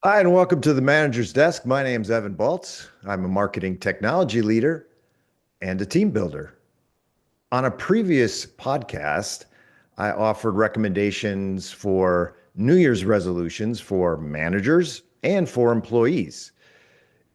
Hi, and welcome to the Manager's Desk. My name's Evan Baltz. I'm a marketing technology leader and a team builder. On a previous podcast, I offered recommendations for New Year's resolutions for managers and for employees.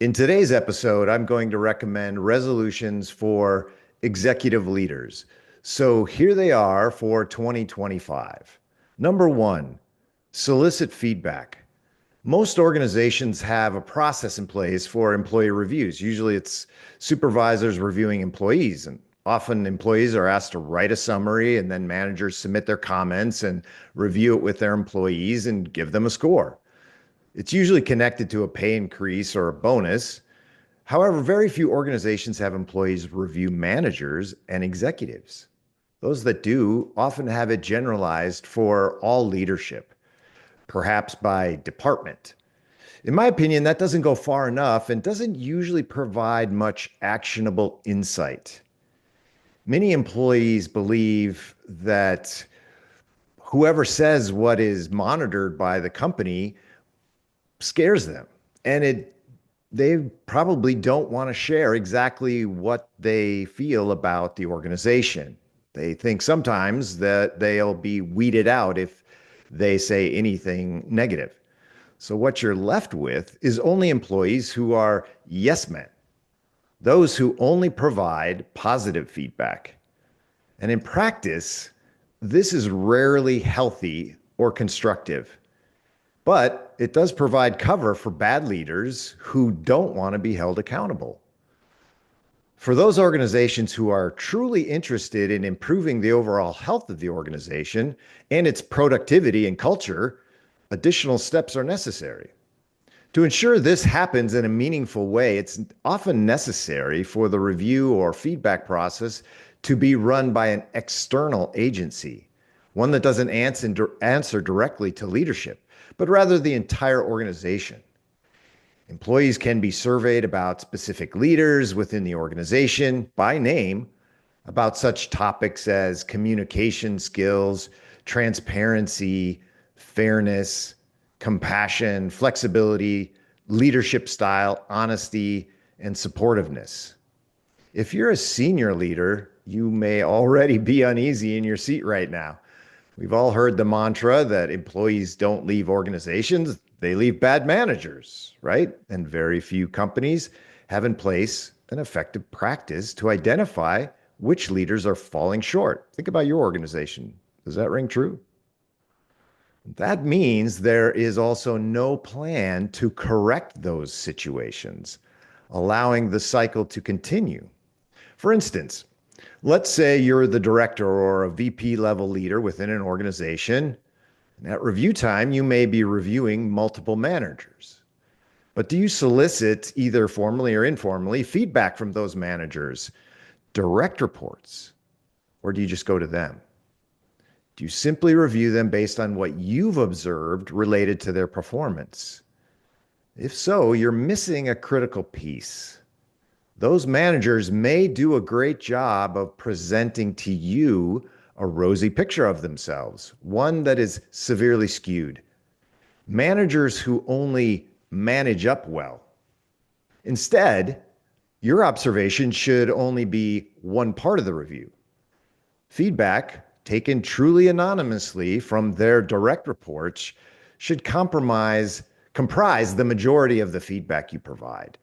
In today's episode, I'm going to recommend resolutions for executive leaders. So here they are for 2025. Number one, solicit feedback. Most organizations have a process in place for employee reviews. Usually it's supervisors reviewing employees, and often employees are asked to write a summary, and then managers submit their comments and review it with their employees and give them a score. It's usually connected to a pay increase or a bonus. However, very few organizations have employees review managers and executives. Those that do often have it generalized for all leadership, perhaps by department. In my opinion, that doesn't go far enough and doesn't usually provide much actionable insight. Many employees believe that whoever says what is monitored by the company scares them, and they probably don't want to share exactly what they feel about the organization. They think sometimes that they'll be weeded out if they say anything negative. So what you're left with is only employees who are yes men, those who only provide positive feedback. And in practice, this is rarely healthy or constructive, but it does provide cover for bad leaders who don't want to be held accountable. For those organizations who are truly interested in improving the overall health of the organization and its productivity and culture, additional steps are necessary. To ensure this happens in a meaningful way, it's often necessary for the review or feedback process to be run by an external agency, one that doesn't answer directly to leadership, but rather the entire organization. Employees can be surveyed about specific leaders within the organization by name about such topics as communication skills, transparency, fairness, compassion, flexibility, leadership style, honesty, and supportiveness. If you're a senior leader, you may already be uneasy in your seat right now. We've all heard the mantra that employees don't leave organizations, they leave bad managers, right? And very few companies have in place an effective practice to identify which leaders are falling short. Think about your organization. Does that ring true? That means there is also no plan to correct those situations, allowing the cycle to continue. For instance, let's say you're the director or a VP level leader within an organization. And at review time, you may be reviewing multiple managers. But do you solicit, either formally or informally, feedback from those managers, direct reports, or do you just go to them? Do you simply review them based on what you've observed related to their performance? If so, you're missing a critical piece. Those managers may do a great job of presenting to you a rosy picture of themselves, one that is severely skewed. Managers who only manage up well. Instead, your observation should only be one part of the review. Feedback taken truly anonymously from their direct reports should comprise the majority of the feedback you provide.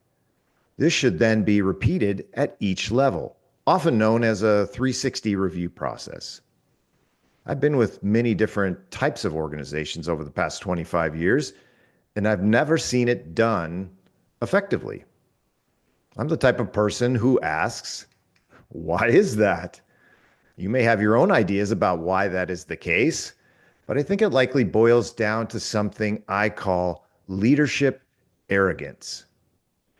This should then be repeated at each level, often known as a 360 review process. I've been with many different types of organizations over the past 25 years, and I've never seen it done effectively. I'm the type of person who asks, why is that? You may have your own ideas about why that is the case, but I think it likely boils down to something I call leadership arrogance.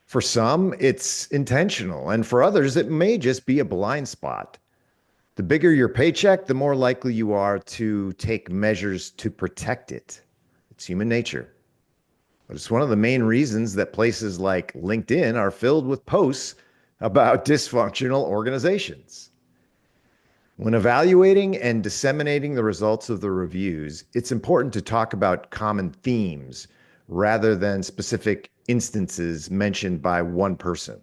For some, it's intentional, and for others, it may just be a blind spot. The bigger your paycheck, the more likely you are to take measures to protect it. It's human nature. But it's one of the main reasons that places like LinkedIn are filled with posts about dysfunctional organizations. When evaluating and disseminating the results of the reviews, it's important to talk about common themes rather than specific instances mentioned by one person.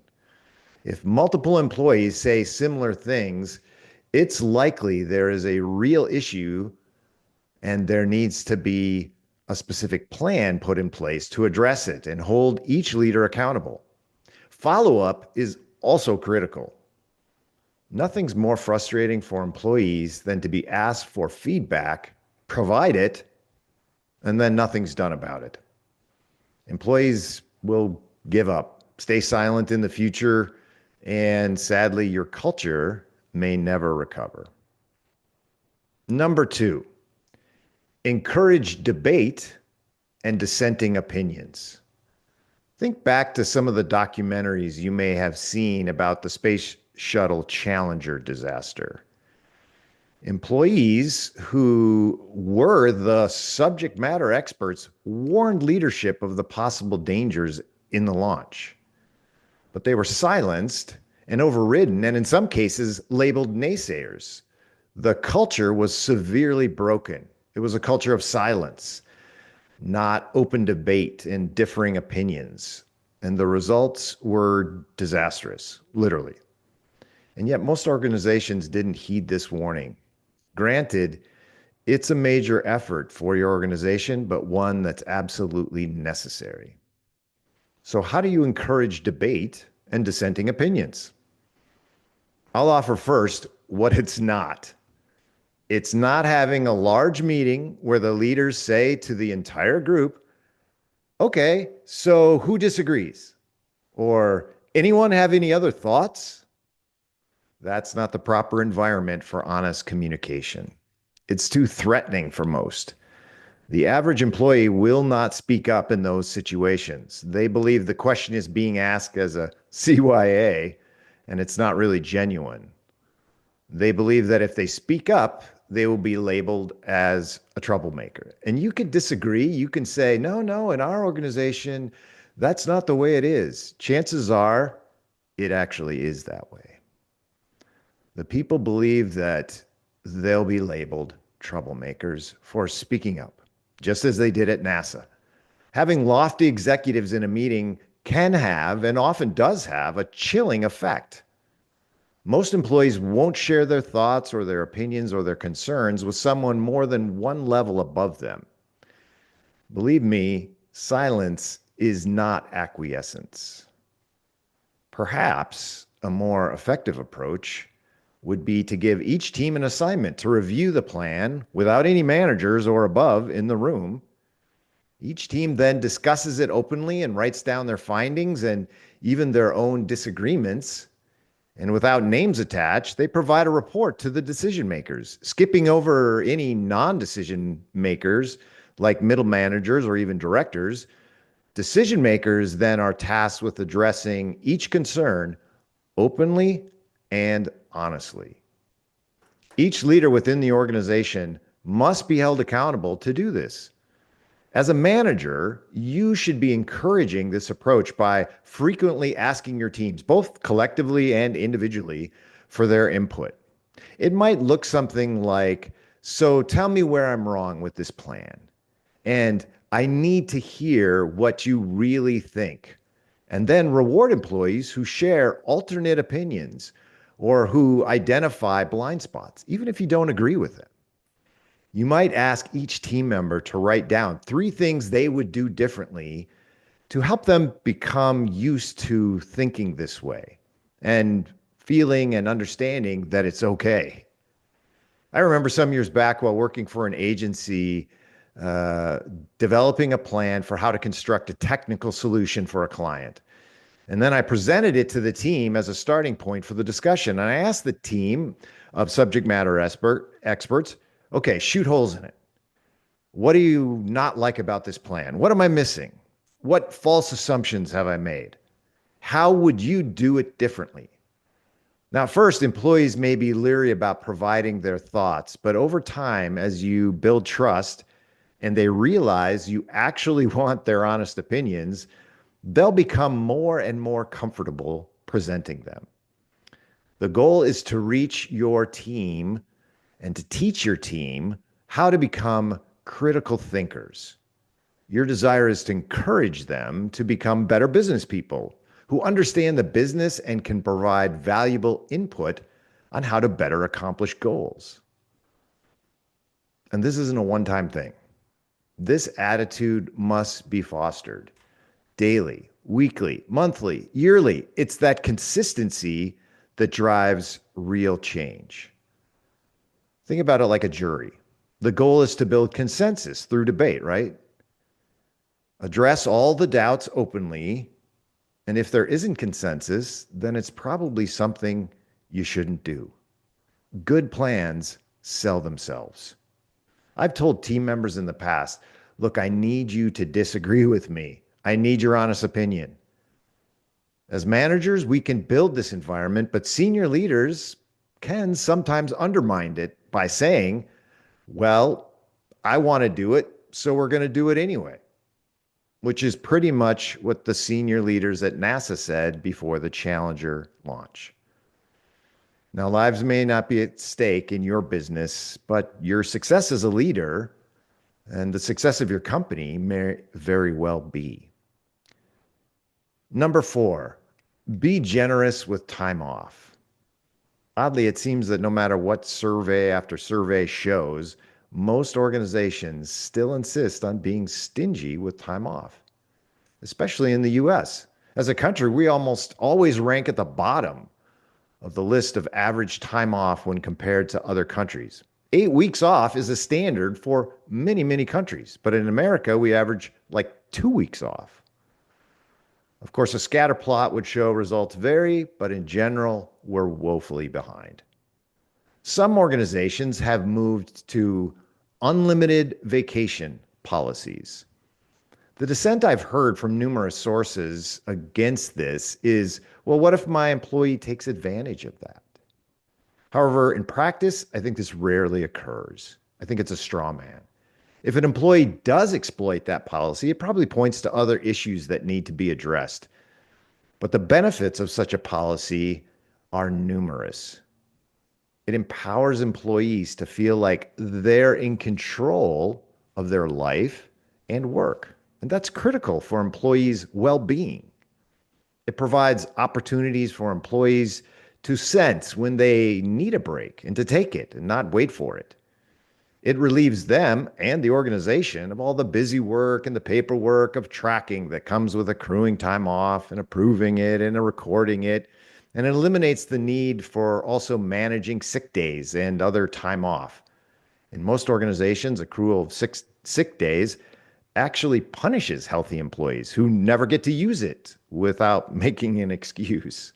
If multiple employees say similar things, it's likely there is a real issue and there needs to be a specific plan put in place to address it and hold each leader accountable. Follow up is also critical. Nothing's more frustrating for employees than to be asked for feedback, provide it, and then nothing's done about it. Employees will give up, stay silent in the future, and sadly, your culture may never recover. Number 2, encourage debate and dissenting opinions. Think back to some of the documentaries you may have seen about the Space Shuttle Challenger disaster. Employees who were the subject matter experts warned leadership of the possible dangers in the launch, but they were silenced and overridden, and in some cases labeled naysayers. The culture was severely broken. It was a culture of silence, not open debate and differing opinions. And the results were disastrous, literally. And yet most organizations didn't heed this warning. Granted, it's a major effort for your organization, but one that's absolutely necessary. So how do you encourage debate and dissenting opinions? I'll offer first what it's not. It's not having a large meeting where the leaders say to the entire group, okay, so who disagrees? Or anyone have any other thoughts? That's not the proper environment for honest communication. It's too threatening for most. The average employee will not speak up in those situations. They believe the question is being asked as a CYA, and it's not really genuine. They believe that if they speak up, they will be labeled as a troublemaker. And you can disagree. You can say, no, in our organization, that's not the way it is. Chances are it actually is that way. The people believe that they'll be labeled troublemakers for speaking up, just as they did at NASA. Having lofty executives in a meeting can have, and often does have, a chilling effect. Most employees won't share their thoughts or their opinions or their concerns with someone more than one level above them. Believe me, silence is not acquiescence. Perhaps a more effective approach would be to give each team an assignment to review the plan without any managers or above in the room. Each team then discusses it openly and writes down their findings and even their own disagreements. And without names attached, they provide a report to the decision makers, skipping over any non-decision makers like middle managers or even directors. Decision makers then are tasked with addressing each concern openly and honestly. Each leader within the organization must be held accountable to do this. As a manager, you should be encouraging this approach by frequently asking your teams, both collectively and individually, for their input. It might look something like, so tell me where I'm wrong with this plan. And I need to hear what you really think. And then reward employees who share alternate opinions or who identify blind spots, even if you don't agree with them. You might ask each team member to write down 3 things they would do differently to help them become used to thinking this way and feeling and understanding that it's okay. I remember some years back while working for an agency, developing a plan for how to construct a technical solution for a client. And then I presented it to the team as a starting point for the discussion. And I asked the team of subject matter experts, okay, shoot holes in it. What do you not like about this plan? What am I missing? What false assumptions have I made? How would you do it differently? Now, first, employees may be leery about providing their thoughts, but over time, as you build trust and they realize you actually want their honest opinions, they'll become more and more comfortable presenting them. The goal is to reach your team and to teach your team how to become critical thinkers. Your desire is to encourage them to become better business people who understand the business and can provide valuable input on how to better accomplish goals. And this isn't a one-time thing. This attitude must be fostered daily, weekly, monthly, yearly. It's that consistency that drives real change. Think about it like a jury. The goal is to build consensus through debate, right? Address all the doubts openly. And if there isn't consensus, then it's probably something you shouldn't do. Good plans sell themselves. I've told team members in the past, look, I need you to disagree with me. I need your honest opinion. As managers, we can build this environment, but senior leaders can sometimes undermine it by saying, well, I want to do it, so we're going to do it anyway, which is pretty much what the senior leaders at NASA said before the Challenger launch. Now, lives may not be at stake in your business, but your success as a leader and the success of your company may very well be. Number 4, be generous with time off. Oddly, it seems that no matter what survey after survey shows, most organizations still insist on being stingy with time off, especially in the US. As a country, we almost always rank at the bottom of the list of average time off when compared to other countries. 8 weeks off is a standard for many, many countries, but in America, we average like 2 weeks off. Of course, a scatter plot would show results vary, but in general, we're woefully behind. Some organizations have moved to unlimited vacation policies. The dissent I've heard from numerous sources against this is, well, what if my employee takes advantage of that? However, in practice, I think this rarely occurs. I think it's a straw man. If an employee does exploit that policy, it probably points to other issues that need to be addressed. But the benefits of such a policy are numerous. It empowers employees to feel like they're in control of their life and work. And that's critical for employees' well-being. It provides opportunities for employees to sense when they need a break and to take it and not wait for it. It relieves them and the organization of all the busy work and the paperwork of tracking that comes with accruing time off and approving it and recording it. And it eliminates the need for also managing sick days and other time off. In most organizations, accrual of sick days actually punishes healthy employees who never get to use it without making an excuse.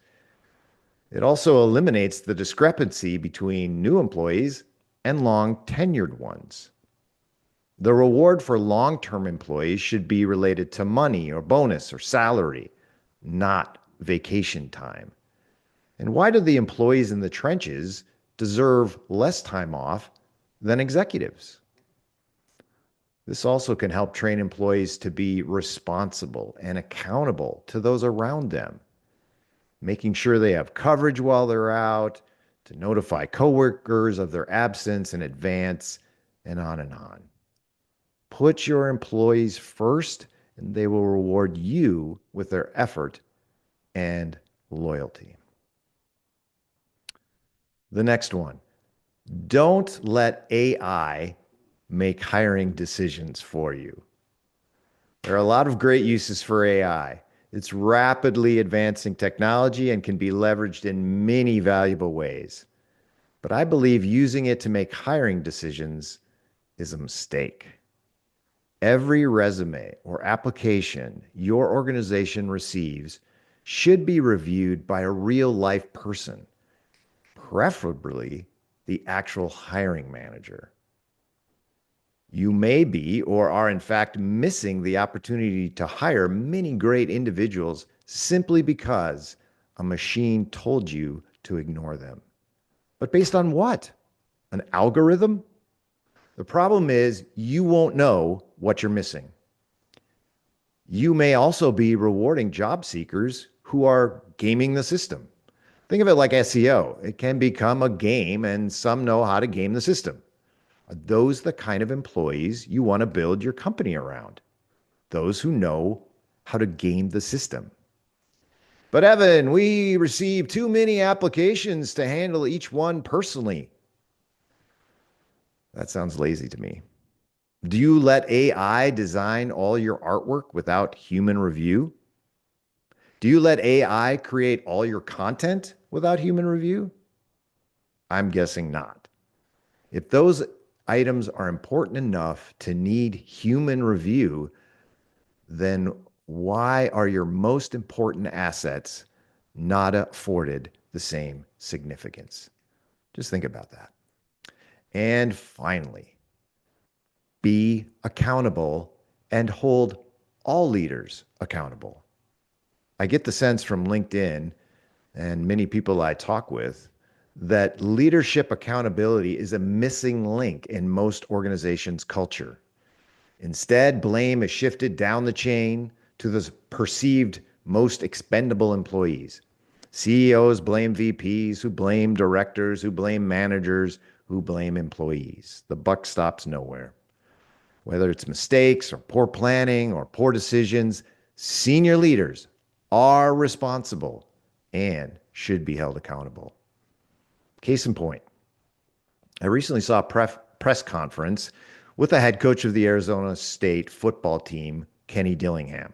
It also eliminates the discrepancy between new employees and long-tenured ones. The reward for long-term employees should be related to money or bonus or salary, not vacation time. And why do the employees in the trenches deserve less time off than executives? This also can help train employees to be responsible and accountable to those around them, making sure they have coverage while they're out, to notify coworkers of their absence in advance, and on and on. Put your employees first, and they will reward you with their effort and loyalty. The next one, don't let AI make hiring decisions for you. There are a lot of great uses for AI. It's rapidly advancing technology and can be leveraged in many valuable ways. But I believe using it to make hiring decisions is a mistake. Every resume or application your organization receives should be reviewed by a real-life person, preferably the actual hiring manager. You may be or are in fact missing the opportunity to hire many great individuals simply because a machine told you to ignore them. But based on what? An algorithm? The problem is you won't know what you're missing. You may also be rewarding job seekers who are gaming the system. Think of it like SEO. It can become a game, and some know how to game the system. Are those the kind of employees you want to build your company around? those who know how to game the system. But Evan, we receive too many applications to handle each one personally. That sounds lazy to me. Do you let AI design all your artwork without human review? Do you let AI create all your content without human review? I'm guessing not. If those items are important enough to need human review, then why are your most important assets not afforded the same significance? Just think about that. And finally, be accountable and hold all leaders accountable. I get the sense from LinkedIn and many people I talk with that leadership accountability is a missing link in most organizations' culture. Instead, blame is shifted down the chain to the perceived most expendable employees. CEOs blame VPs, who blame directors, who blame managers, who blame employees. The buck stops nowhere. Whether it's mistakes or poor planning or poor decisions, senior leaders are responsible and should be held accountable. Case in point, I recently saw a press conference with the head coach of the Arizona State football team, Kenny Dillingham.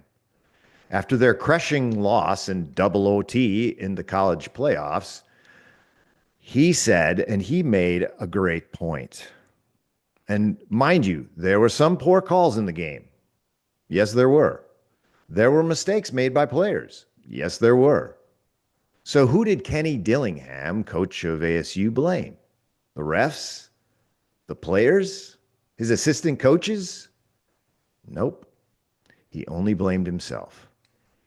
After their crushing loss in double OT in the college playoffs, he said, and he made a great point. And mind you, there were some poor calls in the game. Yes, there were. There were mistakes made by players. Yes, there were. So who did Kenny Dillingham, coach of ASU, blame? The refs? The players? His assistant coaches? Nope. He only blamed himself.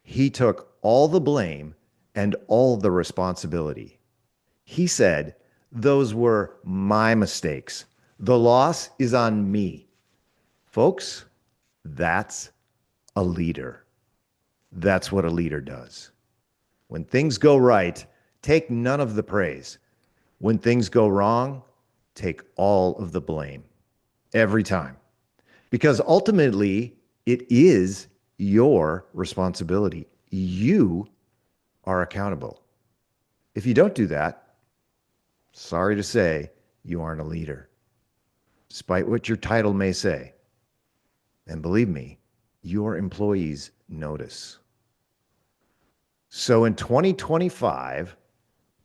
He took all the blame and all the responsibility. He said, "Those were my mistakes. The loss is on me." Folks, that's a leader. That's what a leader does. When things go right, take none of the praise. When things go wrong, take all of the blame. Every time. Because ultimately, it is your responsibility. You are accountable. If you don't do that, sorry to say, you aren't a leader, despite what your title may say. And believe me, your employees notice. So in 2025,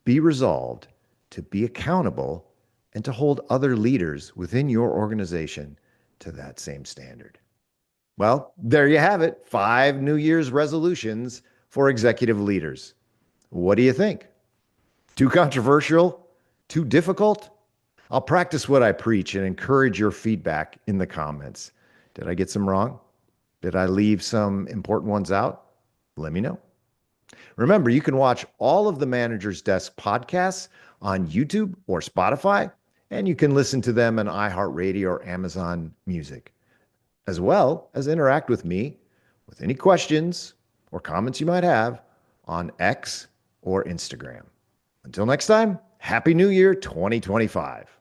be resolved to be accountable and to hold other leaders within your organization to that same standard. Well, there you have it. 5 New Year's resolutions for executive leaders. What do you think? Too controversial? Too difficult? I'll practice what I preach and encourage your feedback in the comments. Did I get some wrong? Did I leave some important ones out? Let me know. Remember, you can watch all of the Manager's Desk podcasts on YouTube or Spotify, and you can listen to them on iHeartRadio or Amazon Music, as well as interact with me with any questions or comments you might have on X or Instagram. Until next time, Happy New Year 2025.